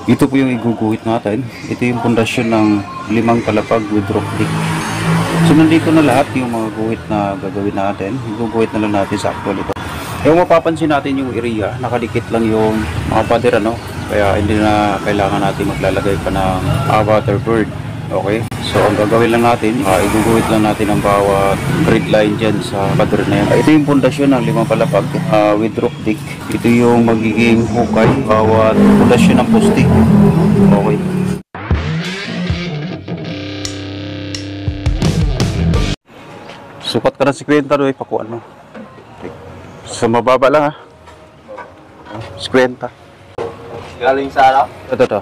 Ito po yung iguguhit natin. Ito yung pundasyon ng 5 palapag with rock dig. So nandito na lahat yung mga guhit na gagawin natin. Iguguhit na lang natin sa actual ito. Yung mapapansin natin yung area, nakadikit lang yung mga pader, ano? Kaya hindi na kailangan natin maglalagay pa ng waterbird. Okay? So ang gagawin lang natin, iguguhit lang natin ang bawat grid line dyan sa pader na yan. Ito yung pundasyon ng 5 palapag with rock dig. Ito yung magiging hukay, bawat pundasyon ng poste. Okay. Sukat ka na si Kwenta doon, pakuan mo. Sa mababa lang ha. Si Kwenta. Galing sa ano? Ito.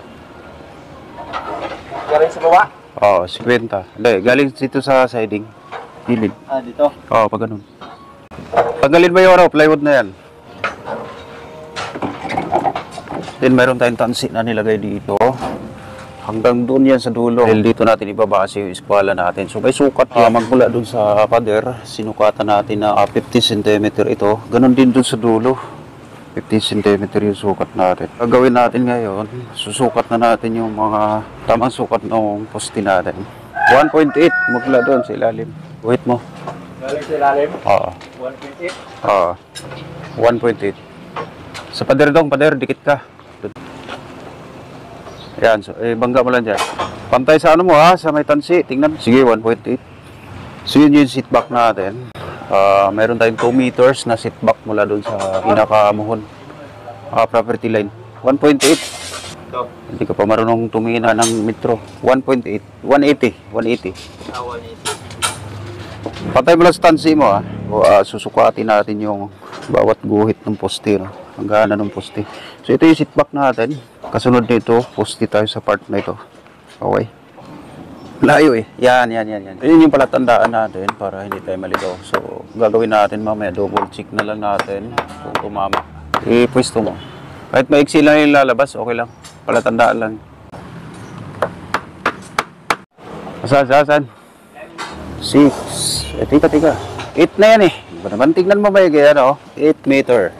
Galing sa baba? Oo, si Kwenta. Hindi, galing dito sa siding. Gilid. Ah, dito? Oo, pag ganun. Tanggalin mo yung plywood na yan. Then mayroon tayong tansi na nilagay dito. Hanggang doon yan sa dulo. Dahil dito natin ibabase yung eskwala natin. So may sukat magmula doon sa pader. Sinukatan natin na 50 cm ito. Ganon din doon sa dulo. 50 cm yung sukat natin. Gagawin natin ngayon, susukat na natin yung mga tamang sukat ng poste natin. 1.8 magmula doon sa ilalim. Wait mo. Galing sa ilalim? Oo. 1.8? Oo. 1.8. Sa pader dong, pader, dikit ka. Yan, so, bangga mo lang dyan. Pantay sa ano mo ha, sa may tansi. Tingnan. Sige, 1.8. So yun yung seatback natin. Mayroon tayong 2 meters na seatback mula doon sa pinakamuhon. Property line. 1.8. Hindi ka pa marunong tumingin ng metro. 1.8. 180. 180. 180. Pantay mo lang sa tansi mo ha. Susukatin natin yung bawat guhit ng poste. No? Ang gana ng poste. So ito yung seatback natin. Kasunod nito, poste tayo sa part na ito. Okay. Layo eh. Yan. Yun yung palatandaan natin para hindi tayo maligaw. So gagawin natin mamaya, double check na lang natin kung tumama. Pwesto mo. Kahit maiksi lang yung lalabas, okay lang. Palatandaan lang. Saan? 6. Tika. 8 na yan eh. Ba naman tignan mo ba yung kaya, no? 8 meter.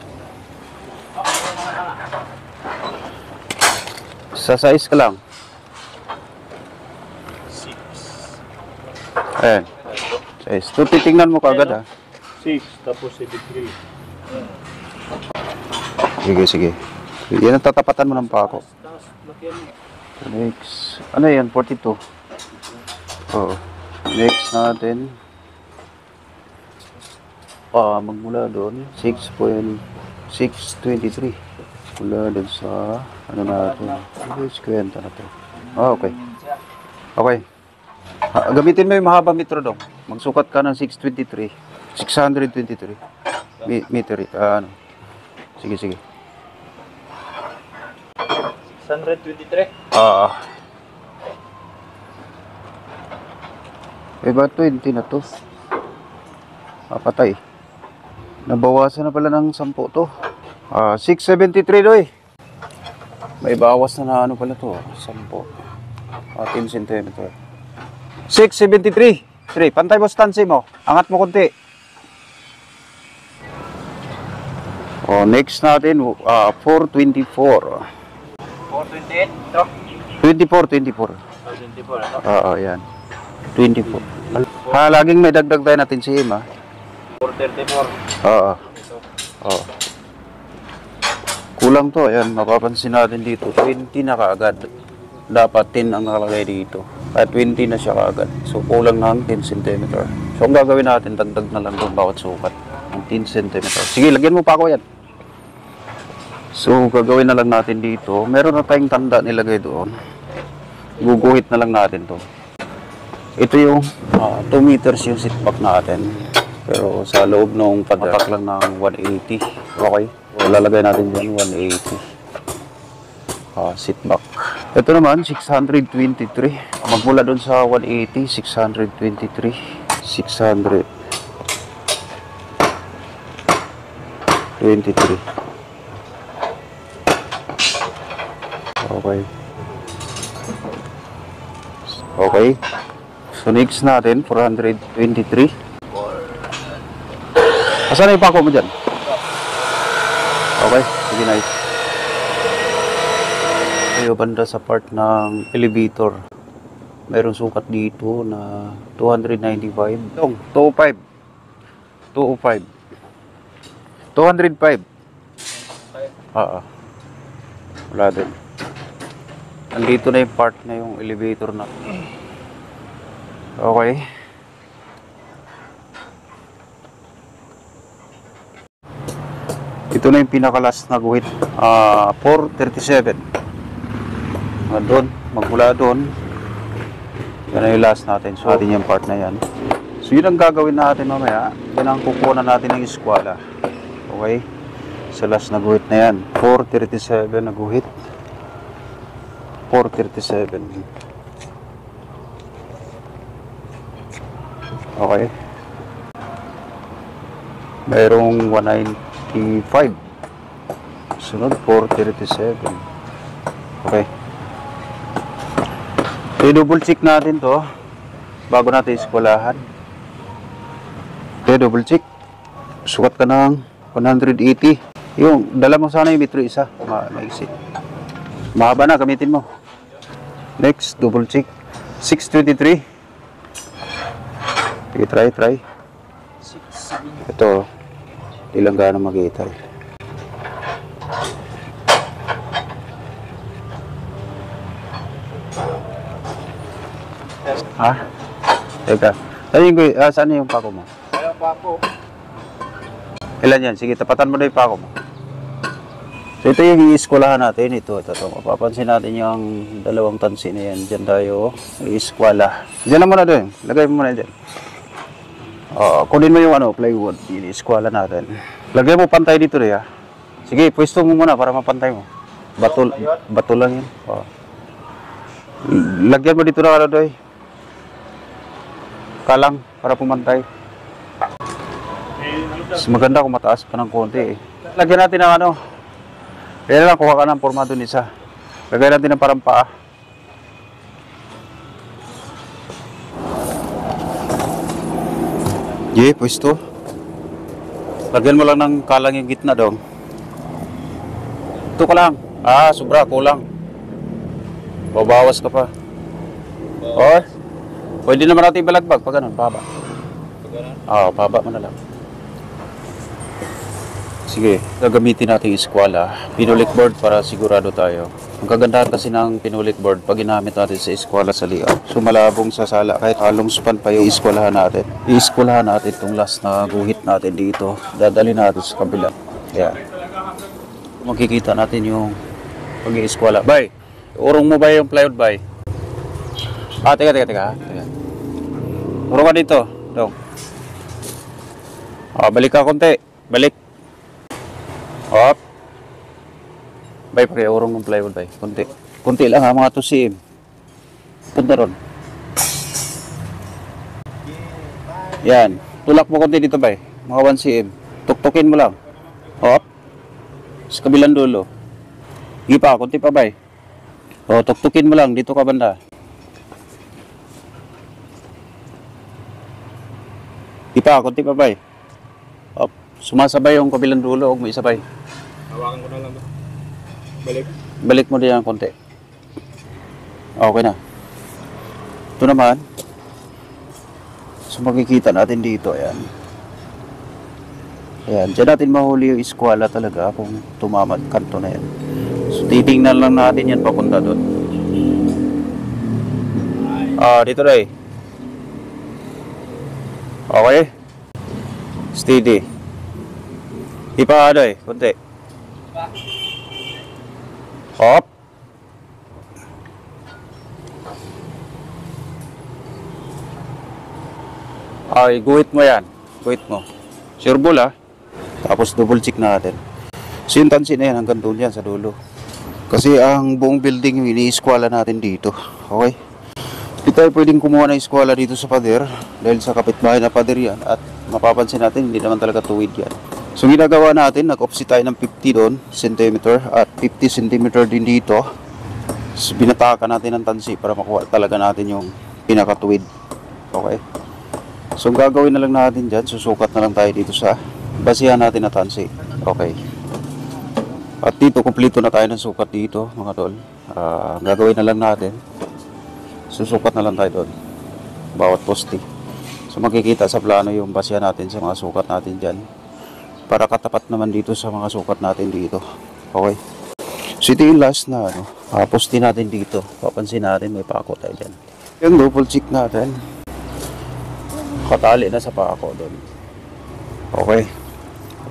Sa size ka lang. 6. Ayan. Size. So, titingnan mo kagad ha. 6 tapos 83. Sige. Yan ang tatapatan mo ng pako. Next. Ano yan? 42. Oo. Next natin. Magmula doon. 6.623. Mula doon sa ano natin. Kwenta na to. Okay. Gamitin mo yung mahaba metro dong. Magsukat ka ng 623. 623 meter. Sige. 623? Ba 20 na to? Patay. Nabawasan na pala ng 10 to. 673 doy. May bawas na ano pala to. 10. 10 cm. 673. 3. Pantay mo stansi mo. Angat mo konti. Next natin 424. 428? Ito? 24. 24 ano? Yan. 24. Laging may dagdag tayo natin si Ima. 434. Kulang to. Ayan, mapapansin natin dito. 20 na kaagad. Dapat 10 ang nakalagay dito. At 20 na siya kaagad. So, kulang ng 10 cm. So, ang gagawin natin, dagdag na lang doon bawat sukat. Ng 10 cm. Sige, lagyan mo pa ako yan. So, gagawin na lang natin dito. Meron na tayong tanda nilagay doon. Guguhit na lang natin to. Ito yung 2 meters yung seatback natin. Pero sa loob ng padak lang ng 180. Okay. So, lalagay natin dyan 180. Seatback. Ito naman 623. Magmula doon sa 180, 623, 623. Okay. So next natin 423. Asan na yung pako mo dyan? Okay, sige, nice. tayo banda sa part ng elevator. Mayroong sukat dito na 295. 205. 205. 205. Wala din. Andito na yung part na yung elevator na. Okay. Ito na yung pinaka-last na guhit. 437. Magmula doon. Yan na yung last natin. So, atin yung part na yan. So, yun ang gagawin natin mamaya. Yan ang kukunan natin ng eskwela. Okay? Sa last na guhit na yan. 437 na guhit. 437. Okay. Mayroong 195. Sunod, 437. Okay. I-double check natin to bago natin eskwelahan. Okay, double check. Sukat ka ng 180. Yung, dala mo sana yung metro isa. Maiksi. Mahaba na, gamitin mo. Next, double check. 623. Okay, try. Ito, ilang gano'n mag-itay. Ha? Teka. Saan yung pako mo? Ayun pako. Ilan yan? Sige, tapatan mo na yung pako mo. So, ito yung i-eskwelahan natin. Ito. Mapapansin natin yung dalawang tansi na yan. Diyan tayo i-eskwela. Diyan na muna doon. Lagay mo muna dyan. Kunin mo yung plywood. I-eskwela natin. Lagay mo pantay dito rin, ha? Sige, pwesto mo muna para mapantay mo. Bato lang yun. Lagyan mo dito na doy. Kalang para pumantay. Mas maganda kung mataas pa ng konti eh. Lagyan natin ng Kaya lang kuha ka ng forma doon isa. Lagyan natin ng parang paa. Pwesto. Lagyan mo lang ng kalang yung gitna dong. Ito ka lang. Sobra, kulang. Babawas ka pa. Pwede naman natin ibalagbag pag ganun, pahaba. Pahaba mo na lang. Sige, gagamitin natin yung eskwela. Pinulik board para sigurado tayo. Ang kagandahan kasi ng pinulik board pag ginamit natin sa eskwela sa layout. So malabong sa sala kahit halong span pa yung eskwelahan natin. I-eskwelahan natin itong last na guhit natin dito. Dadali natin sa kabila. Yan. Makikita natin yung pag-i-eskwela. Bay, urong mo ba yung plywood, bay? Teka. Urong ka dito. Dong. Balik ka konti. Balik. Hop. Bay, pag-iurong ng plywood, bay. Kunti lang ha, mga 2 cm. Punta ron. Yan. Tulak mo konti dito, bay. Mga 1 cm. Tuktukin mo lang. Hop. Sa kabilang dulo. Hindi pa, kunti pa, bay. Tuktukin mo lang. Dito ka banda. Hindi pa, kunti pa, bay. Hop. Sumasabay yung kabilang dulo. Huwag mo isabay. Hawakan ko na lang ba? Balik mo din ang konti. Okay na. Ito naman. So makikita natin dito. Ayan. Diyan natin mahuli yung eskwela talaga kung tumamad kanto na yan. So titingnan lang natin yan papunta doon. Dito na eh. Okay. Steady. Ipa konti. Hop. Guhit mo yan. Guhit mo. Sure ball Tapos double check natin. So yung tansi na yan hanggang doon yan sa dulo. Kasi ang buong building yung ini-eskwela natin dito. Okay? Hindi tayo pwedeng kumuha ng eskwela dito sa pader. Dahil sa kapitbahay na pader yan. At mapapansin natin hindi naman talaga tuwid yan. So ginagawa natin, nag-offset tayo ng 50 doon, cm at 50 cm din dito. So, binatakan natin ng tansi para makuha talaga natin yung pinakatuwid. Okay? So ang gagawin na lang natin dyan, susukat na lang tayo dito sa basihan natin na tansi. Okay. At dito, kumpleto na tayo ng sukat dito, mga tol. Gagawin na lang natin, susukat na lang tayo doon bawat poste. So makikita sa plano yung basya natin sa mga sukat natin dyan para katapat naman dito sa mga sukat natin dito. Okay, so ito yung last na poste natin dito. Papansin natin may pako tayo dyan. Yung double check natin, katali na sa pako doon. Okay,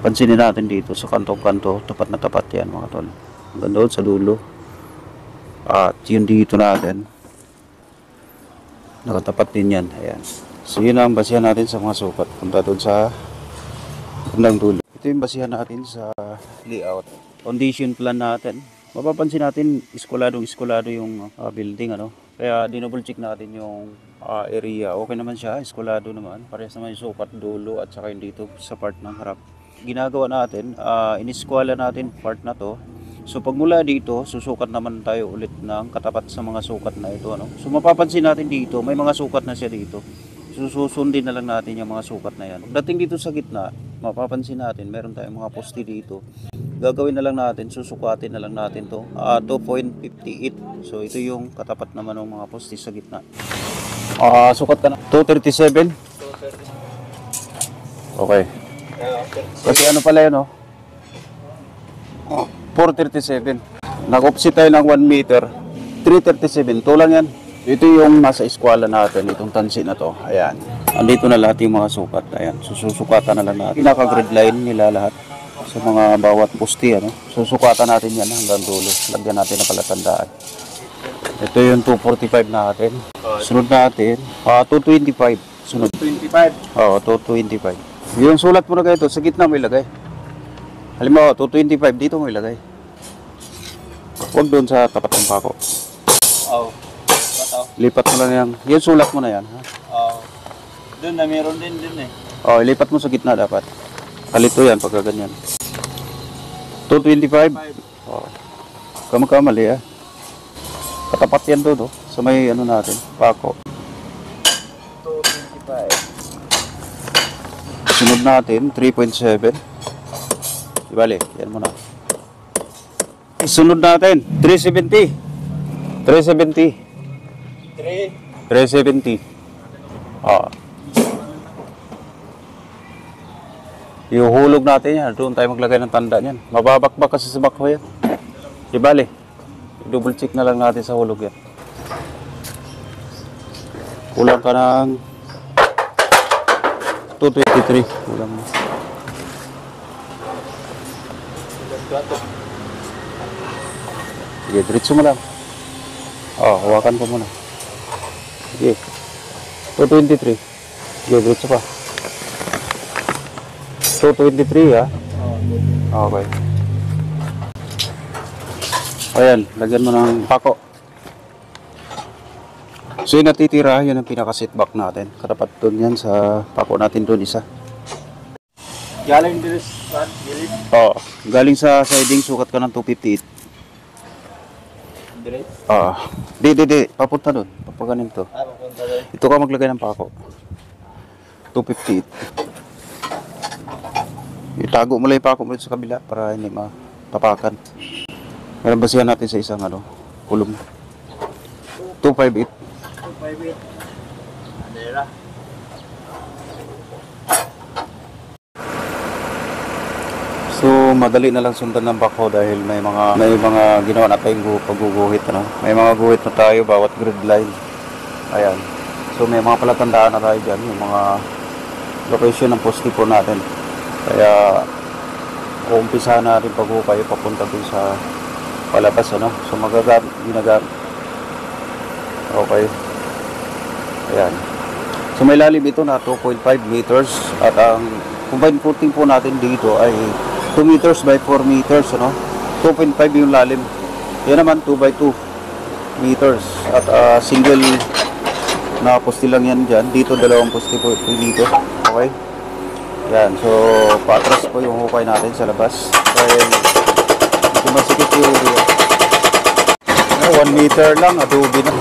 pansinin natin dito sa kanto-kanto, tapat na tapat yan mga tol. Hanggang doon sa dulo. At yun dito natin, nakatapat din yan. Ayan. So yun ang basihan natin sa mga sukat. Punta doon sa bandang dulo. Ito yung basihan natin sa layout. Condition plan natin. Mapapansin natin, iskulado yung building. Kaya dinouble check natin yung area. Okay naman siya, iskulado naman. Parehas naman yung sukat dulo at saka yung dito sa part ng harap. Ginagawa natin, iniskwala natin part na to. So pag mula dito, susukat naman tayo ulit ng katapat sa mga sukat na ito. So mapapansin natin dito, may mga sukat na siya dito. Susundin na lang natin yung mga sukat na yan. Pagdating dito sa gitna, mapapansin natin, meron tayong mga poste dito. Gagawin na lang natin, susukatin na lang natin to 2.58. So ito yung katapat naman ng mga poste sa gitna. Sukat ka na 237. Okay. Kasi ano pala yun 437. Nag-offset tayo ng 1 meter. 337. Ito lang yan. Ito yung nasa eskwela natin. Itong tansi na to. Ayan. Andito na lahat yung mga sukat. Ayan. Susukatan na lang natin. Pinaka-grid line nila lahat. Sa mga bawat poste. Susukatan natin yan hanggang dulo. Lagyan natin ng palatandaan. Ito yung 245 natin. Sunod natin. 225. Sunod. 25. Oo, 225. Yung sulat mo na kayo ito. Sa gitna mo ilagay. Halimbawa, 225 dito mo ilagay. Huwag doon sa tapat ng pako. Lipat mo lang yan. Yung sulat mo na yan. Doon na meron din eh. Ilipat mo sa gitna dapat. Kalito yan pagka ganyan. 225. Kamali Katapat yan doon sa may natin, pako. 225. Sunod natin, 3.7. Ibali, yan muna. Sunod natin, 370. 370. 370. Ihuhulog natin yan. Doon tayo maglagay ng tanda niyan. Mababakbak kasi sa bakho yan. Ibali, double check na lang natin sa hulog yan. Kulang ka ng 223. Kulang mo. Sige, diretso mo lang. Hawakan ko muna. Sige. 223. Sige, diretso pa. 223 Okay. Ayan, lagyan mo ng pako. So yung natitira, yun ang pinaka-setback natin. Katapat doon yan sa pako natin doon isa. Galing din sa gilid. Galing sa siding, sukat ka ng 258. Di. Papunta doon. Papaganin to. Papunta doon. Ito ka maglagay ng pako. 258. Itago mo lang yung pako mo sa kabila para hindi matapakan. Meron basihan natin sa isang kulong. 258. 258. Andera. So madali na lang sundan ng bako dahil may mga ginawa na tayong pagguguhit May mga guhit na tayo bawat grid line. Ayan. So may mga palatandaan na tayo diyan, yung mga location ng poste po natin. Kaya uumpisahan natin paghuhukay papunta dun sa palabas So ginagamit. Okay. Ayan. So may lalim ito na 2.5 meters at ang combined footing po natin dito ay 2 meters by 4 meters 2.5 yung lalim. Yan naman 2 by 2 meters at single na poste lang yan dyan. Dito dalawang poste po dito. Okay. Yan. So patras po yung hukay natin sa labas. Dahil kumasikip yung 1 meter lang adobe na.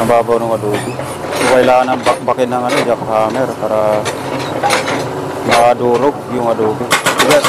Mababaw ng adobe. So kailangan ng bakbakin ng jackhammer para madurog yung adobe. Yes.